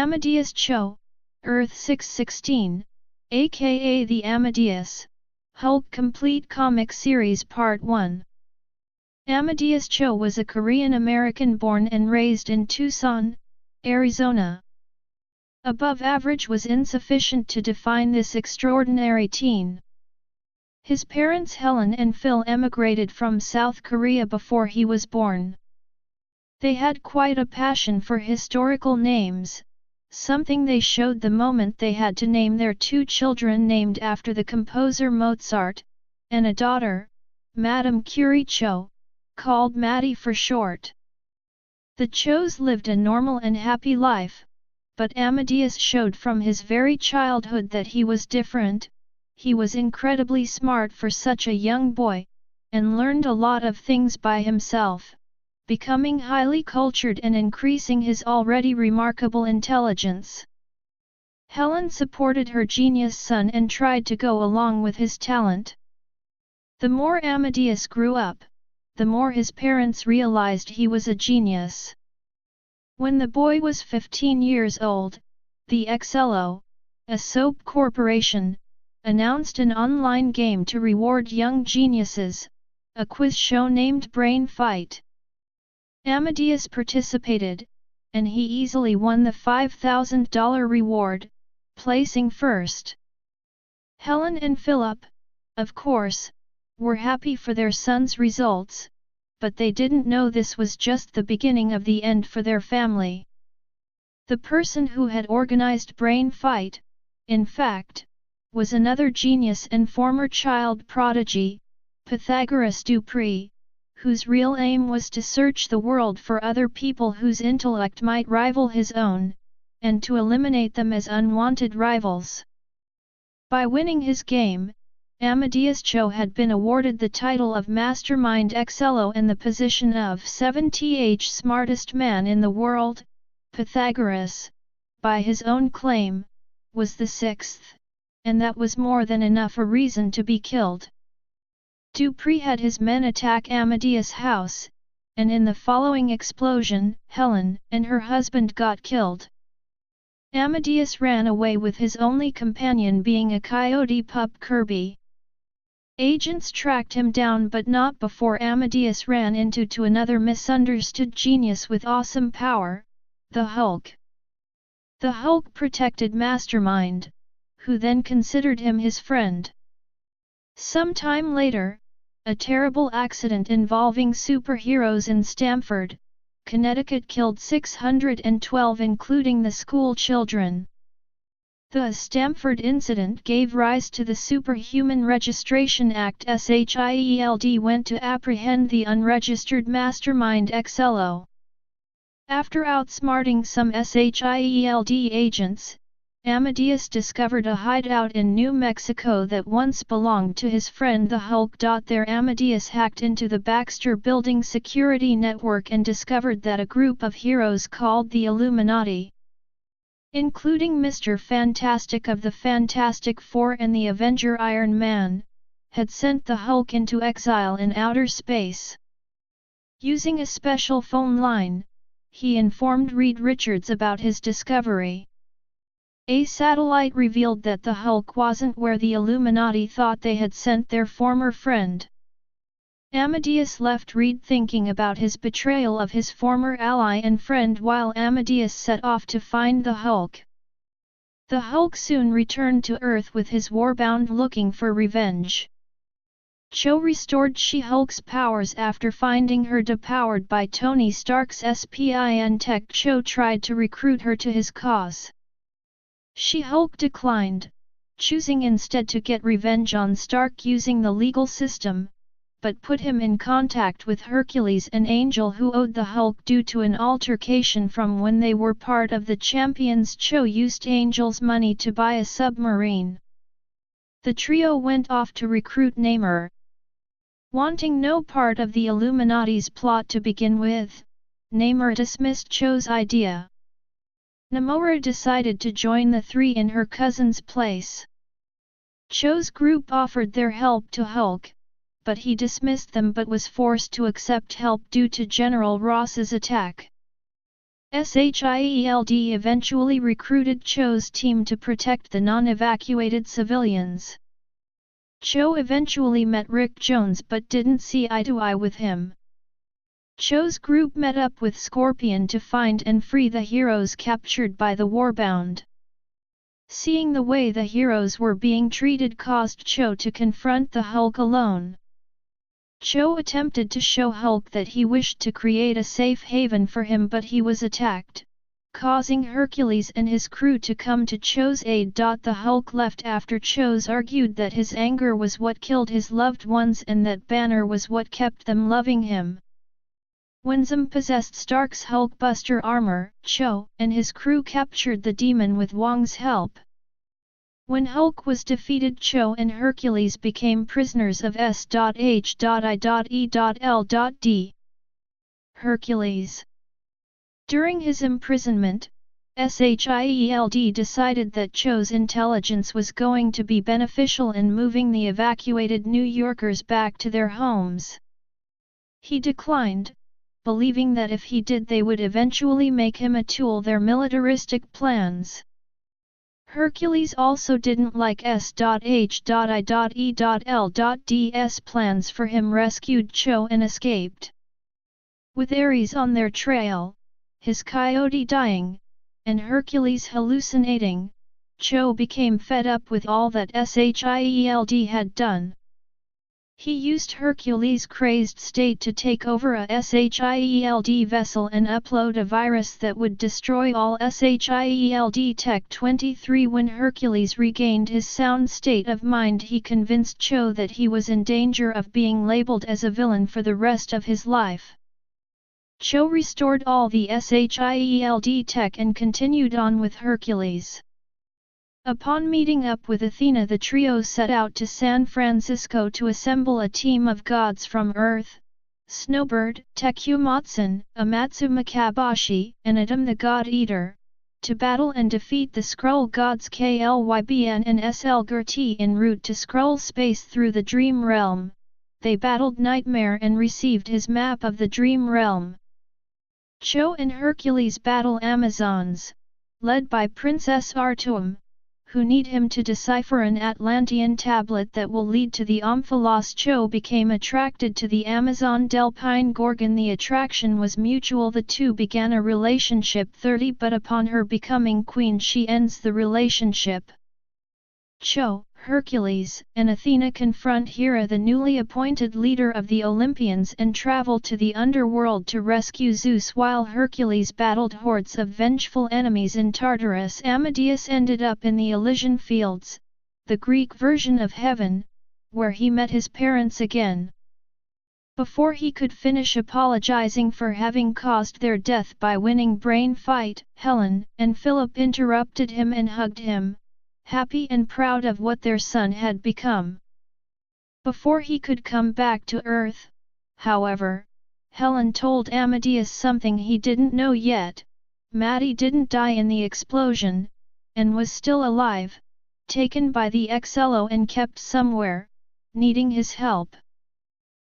Amadeus Cho, Earth 616, aka the Amadeus, Hulk Complete Comic Series Part 1. Amadeus Cho was a Korean-American born and raised in Tucson, Arizona. Above average was insufficient to define this extraordinary teen. His parents Helen and Phil emigrated from South Korea before he was born. They had quite a passion for historical names, something they showed the moment they had to name their two children named after the composer Mozart, and a daughter, Madame Curie Cho, called Maddie for short. The Chos lived a normal and happy life, but Amadeus showed from his very childhood that he was different. He was incredibly smart for such a young boy, and learned a lot of things by himself, becoming highly cultured and increasing his already remarkable intelligence. Helen supported her genius son and tried to go along with his talent. The more Amadeus grew up, the more his parents realized he was a genius. When the boy was 15 years old, the XLO, a soap corporation, announced an online game to reward young geniuses, a quiz show named Brain Fight. Amadeus participated, and he easily won the $5,000 reward, placing first. Helen and Philip, of course, were happy for their son's results, but they didn't know this was just the beginning of the end for their family. The person who had organized Brain Fight, in fact, was another genius and former child prodigy, Pythagoras Dupree, whose real aim was to search the world for other people whose intellect might rival his own, and to eliminate them as unwanted rivals. By winning his game, Amadeus Cho had been awarded the title of Mastermind XLO and the position of 7th smartest man in the world. Pythagoras, by his own claim, was the sixth, and that was more than enough a reason to be killed. Dupree had his men attack Amadeus' house, and in the following explosion, Helen and her husband got killed. Amadeus ran away with his only companion being a coyote pup Kirby. Agents tracked him down but not before Amadeus ran into another misunderstood genius with awesome power, the Hulk. The Hulk protected Mastermind, who then considered him his friend. Some time later, a terrible accident involving superheroes in Stamford, Connecticut killed 612 including the school children. The Stamford incident gave rise to the Superhuman Registration Act. SHIELD went to apprehend the unregistered Mastermind XLO. After outsmarting some SHIELD agents, Amadeus discovered a hideout in New Mexico that once belonged to his friend the Hulk. There Amadeus hacked into the Baxter Building security network and discovered that a group of heroes called the Illuminati, including Mr. Fantastic of the Fantastic Four and the Avenger Iron Man, had sent the Hulk into exile in outer space. Using a special phone line, he informed Reed Richards about his discovery. A satellite revealed that the Hulk wasn't where the Illuminati thought they had sent their former friend. Amadeus left Reed thinking about his betrayal of his former ally and friend while Amadeus set off to find the Hulk. The Hulk soon returned to Earth with his warbound looking for revenge. Cho restored She-Hulk's powers after finding her depowered by Tony Stark's spin tech. Cho tried to recruit her to his cause. She-Hulk declined, choosing instead to get revenge on Stark using the legal system, but put him in contact with Hercules and Angel who owed the Hulk due to an altercation from when they were part of the Champions. Cho used Angel's money to buy a submarine. The trio went off to recruit Namor. Wanting no part of the Illuminati's plot to begin with, Namor dismissed Cho's idea. Namora decided to join the three in her cousin's place. Cho's group offered their help to Hulk, but he dismissed them but was forced to accept help due to General Ross's attack. Shield eventually recruited Cho's team to protect the non-evacuated civilians. Cho eventually met Rick Jones but didn't see eye to eye with him. Cho's group met up with Scorpion to find and free the heroes captured by the Warbound. Seeing the way the heroes were being treated caused Cho to confront the Hulk alone. Cho attempted to show Hulk that he wished to create a safe haven for him, but he was attacked, causing Hercules and his crew to come to Cho's aid. The Hulk left after Cho's argued that his anger was what killed his loved ones and that Banner was what kept them loving him. When Zim possessed Stark's Hulkbuster armor, Cho and his crew captured the demon with Wong's help. When Hulk was defeated, Cho and Hercules became prisoners of S.H.I.E.L.D. Hercules. During his imprisonment, Shield decided that Cho's intelligence was going to be beneficial in moving the evacuated New Yorkers back to their homes. He declined, believing that if he did they would eventually make him a tool their militaristic plans. Hercules also didn't like S.H.I.E.L.D's plans for him, rescued Cho and escaped. With Ares on their trail, his coyote dying, and Hercules hallucinating, Cho became fed up with all that Shield had done. He used Hercules' crazed state to take over a Shield vessel and upload a virus that would destroy all Shield tech. 23 When Hercules regained his sound state of mind, he convinced Cho that he was in danger of being labeled as a villain for the rest of his life. Cho restored all the Shield tech and continued on with Hercules. Upon meeting up with Athena, the trio set out to San Francisco to assemble a team of gods from Earth: Snowbird, Tekumatsun, Amatsu Makabashi, and Adam the God Eater, to battle and defeat the Skrull gods Klybn and Slgrt. En route to Skrull space through the Dream Realm, they battled Nightmare and received his map of the Dream Realm. Cho and Hercules battle Amazons, led by Princess Artuum, who need him to decipher an Atlantean tablet that will lead to the Omphalos. Cho became attracted to the Amazon Delphine Gorgon. The attraction was mutual. The two began a relationship. 30 But upon her becoming queen, she ends the relationship. Cho, Hercules, and Athena confront Hera, the newly appointed leader of the Olympians, and travel to the underworld to rescue Zeus. While Hercules battled hordes of vengeful enemies in Tartarus, Amadeus ended up in the Elysian Fields, the Greek version of heaven, where he met his parents again. Before he could finish apologizing for having caused their death by winning Brain Fight, Helen and Philip interrupted him and hugged him, happy and proud of what their son had become. Before he could come back to Earth, however, Helen told Amadeus something he didn't know yet: Maddie didn't die in the explosion, and was still alive, taken by the XLO and kept somewhere, needing his help.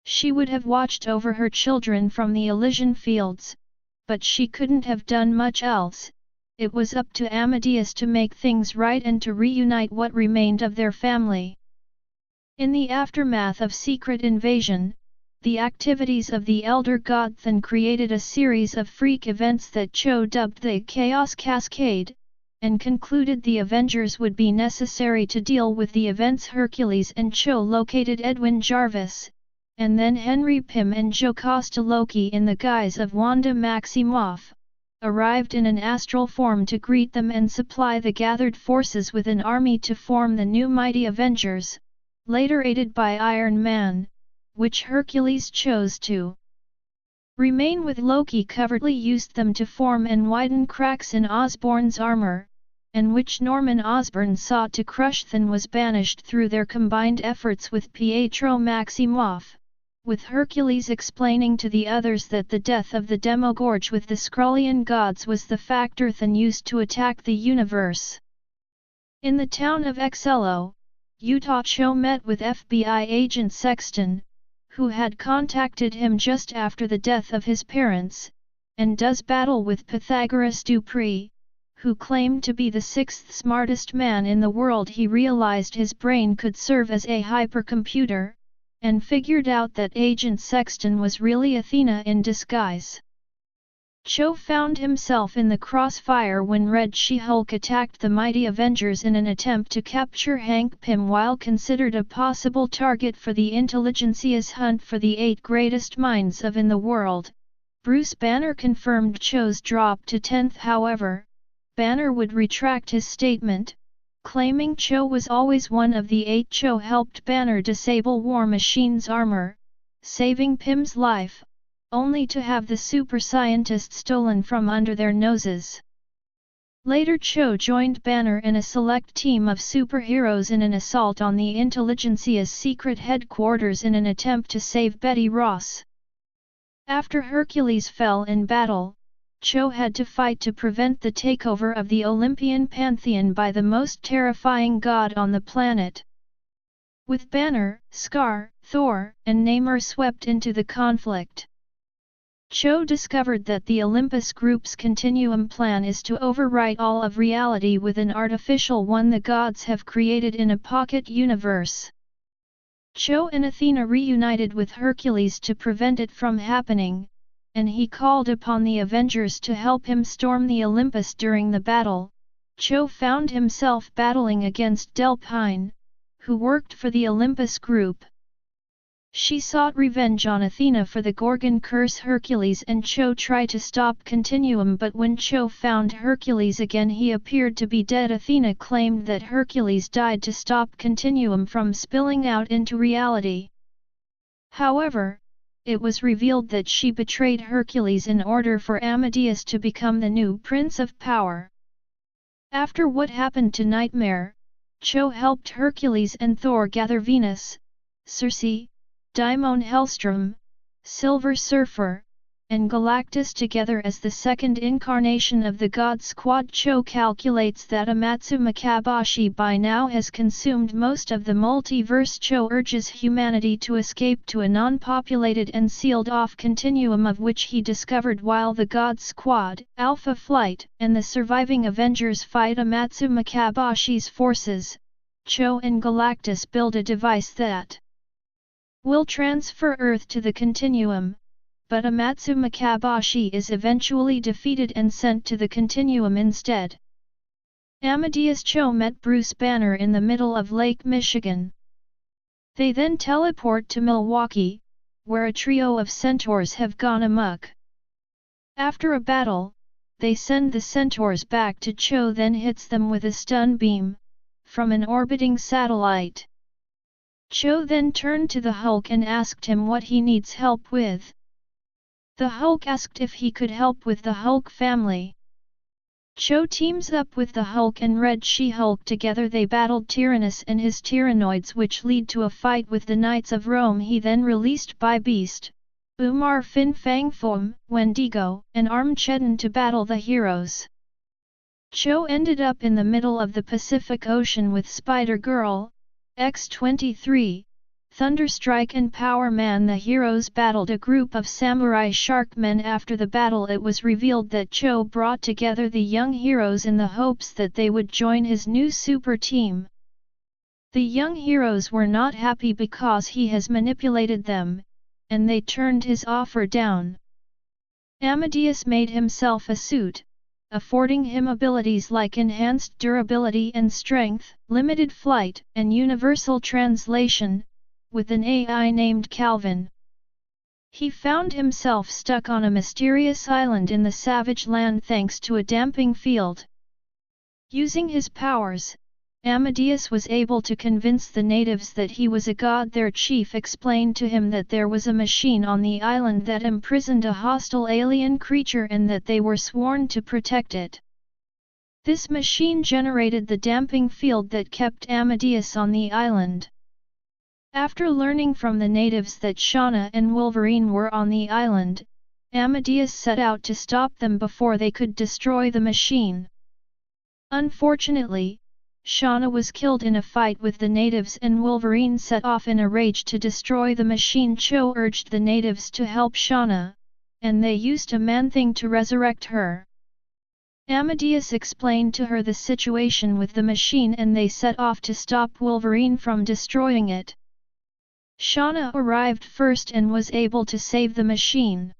She would have watched over her children from the Elysian Fields, but she couldn't have done much else. It was up to Amadeus to make things right and to reunite what remained of their family. In the aftermath of Secret Invasion, the activities of the Elder God Then created a series of freak events that Cho dubbed the Chaos Cascade, and concluded the Avengers would be necessary to deal with the events. Hercules and Cho located Edwin Jarvis, and then Henry Pym and Jocasta Loki in the guise of Wanda Maximoff, arrived in an astral form to greet them and supply the gathered forces with an army to form the new mighty Avengers, later aided by Iron Man, which Hercules chose to remain with. Loki covertly used them to form and widen cracks in Osborn's armor, and which Norman Osborn sought to crush. Then was banished through their combined efforts with Pietro Maximoff, with Hercules explaining to the others that the death of the Demogorgon with the Skrullian gods was the factor Then used to attack the universe. In the town of XLO, Utah, Cho met with FBI agent Sexton, who had contacted him just after the death of his parents, and does battle with Pythagoras Dupree, who claimed to be the sixth smartest man in the world. He realized his brain could serve as a hypercomputer, and figured out that Agent Sexton was really Athena in disguise. Cho found himself in the crossfire when Red She-Hulk attacked the mighty Avengers in an attempt to capture Hank Pym while considered a possible target for the intelligentsia's hunt for the 8 greatest minds of in the world. Bruce Banner confirmed Cho's drop to 10th. However, Banner would retract his statement, claiming Cho was always one of the 8. Cho helped Banner disable War Machine's armor, saving Pym's life, only to have the super scientist stolen from under their noses. Later Cho joined Banner and a select team of superheroes in an assault on the Intelligentsia's secret headquarters in an attempt to save Betty Ross. After Hercules fell in battle, Cho had to fight to prevent the takeover of the Olympian pantheon by the most terrifying god on the planet. With Banner, Scar, Thor, and Namor swept into the conflict, Cho discovered that the Olympus Group's continuum plan is to overwrite all of reality with an artificial one the gods have created in a pocket universe. Cho and Athena reunited with Hercules to prevent it from happening, and he called upon the Avengers to help him storm the Olympus during the battle. Cho found himself battling against Delphine, who worked for the Olympus Group. She sought revenge on Athena for the Gorgon curse Hercules, and Cho tried to stop Continuum, but when Cho found Hercules again he appeared to be dead. Athena claimed that Hercules died to stop Continuum from spilling out into reality. However, it was revealed that she betrayed Hercules in order for Amadeus to become the new Prince of Power. After what happened to Nightmare, Cho helped Hercules and Thor gather Venus, Circe, Daimon Hellstrom, Silver Surfer, and Galactus together as the second incarnation of the God Squad. Cho calculates that Amatsu Makabashi by now has consumed most of the multiverse. Cho urges humanity to escape to a non-populated and sealed-off continuum of which he discovered while the God Squad, Alpha Flight, and the surviving Avengers fight Amatsu Makabashi's forces. Cho and Galactus build a device that will transfer Earth to the continuum, but Amatsu Makabashi is eventually defeated and sent to the continuum instead. Amadeus Cho met Bruce Banner in the middle of Lake Michigan. They then teleport to Milwaukee, where a trio of centaurs have gone amok. After a battle, they send the centaurs back to Cho, then hits them with a stun beam from an orbiting satellite. Cho then turned to the Hulk and asked him what he needs help with. The Hulk asked if he could help with the Hulk family. Cho teams up with the Hulk and Red She-Hulk. Together they battled Tyrannus and his Tyrannoids, which lead to a fight with the Knights of Rome. He then released by Beast, Umar Fin Fang Foom, Wendigo, and Armageddon to battle the heroes. Cho ended up in the middle of the Pacific Ocean with Spider-Girl, X-23, Thunderstrike and Power Man. The heroes battled a group of samurai shark men. After the battle it was revealed that Cho brought together the young heroes in the hopes that they would join his new super team. The young heroes were not happy because he has manipulated them, and they turned his offer down. Amadeus made himself a suit, affording him abilities like enhanced durability and strength, limited flight, and universal translation, with an AI named Calvin. He found himself stuck on a mysterious island in the savage land thanks to a damping field. Using his powers, Amadeus was able to convince the natives that he was a god. Their chief explained to him that there was a machine on the island that imprisoned a hostile alien creature and that they were sworn to protect it. This machine generated the damping field that kept Amadeus on the island. After learning from the natives that Shauna and Wolverine were on the island, Amadeus set out to stop them before they could destroy the machine. Unfortunately, Shauna was killed in a fight with the natives and Wolverine set off in a rage to destroy the machine. Cho urged the natives to help Shauna, and they used a man-thing to resurrect her. Amadeus explained to her the situation with the machine and they set off to stop Wolverine from destroying it. Shauna arrived first and was able to save the machine.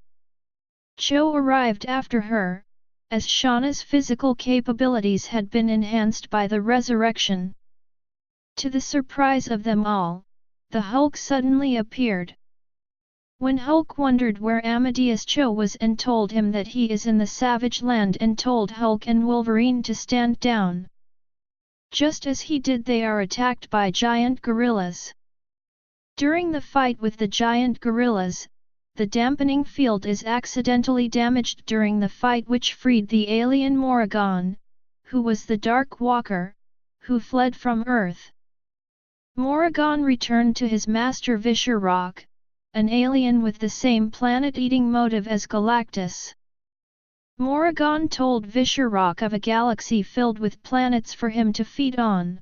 Cho arrived after her, as Shauna's physical capabilities had been enhanced by the resurrection. To the surprise of them all, the Hulk suddenly appeared. When Hulk wondered where Amadeus Cho was and told him that he is in the Savage Land and told Hulk and Wolverine to stand down. Just as he did, they are attacked by giant gorillas. During the fight with the giant gorillas, the dampening field is accidentally damaged during the fight, which freed the alien Morrigan, who was the Dark Walker, who fled from Earth. Morrigan returned to his master Visharok, an alien with the same planet-eating motive as Galactus. Morrigan told Visharok of a galaxy filled with planets for him to feed on.